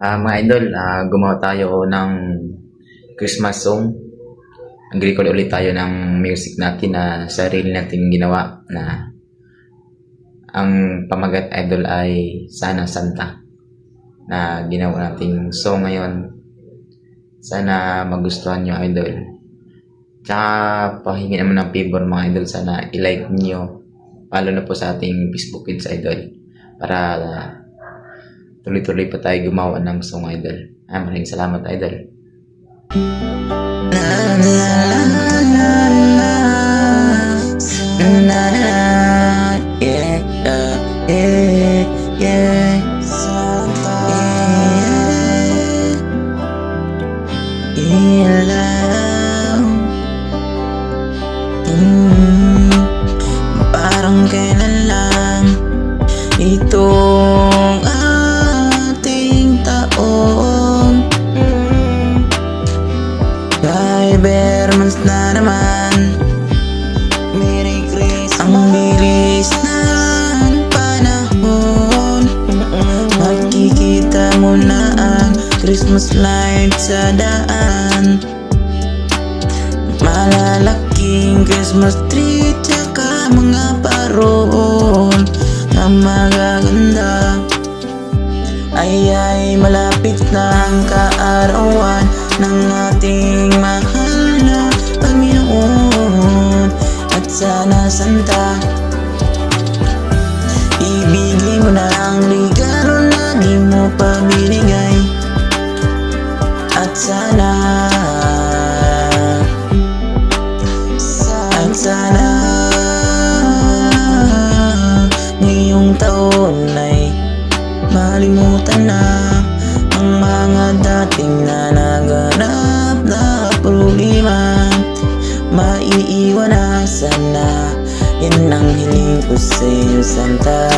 Mga idol, gumawa tayo ng Christmas song. Nag-record ulit tayo ng music natin na sarili natin ginawa na ang pamagat idol ay Sana Santa na ginawa nating song ngayon. Sana magustuhan nyo idol. Tsaka pahingi naman ng favor mga idol, sana i-like nyo, follow na po sa ating Facebook page idol para tuloy-tuloy pa tayo gumawa ng song idol. Maraming salamat idol. Parang kailan lang itong ating taon, Cybermans na naman. Merry Christmas. Ang bilis ng panahon, makikita mo na ang Christmas light sa daan. Malalaking Christmas tree, tsaka mga parol na magaganda. Ay malapit na ang kaarawan ng ating mahal na Panginoon. At sana Santa, ibigay mo na ang regalo na di mo pa binigay. At sana ngayong taon ay malimutan na ang mga dating na naganap na problema. Maiiwan na sana, yan ang hiling ko sa'yo Santa.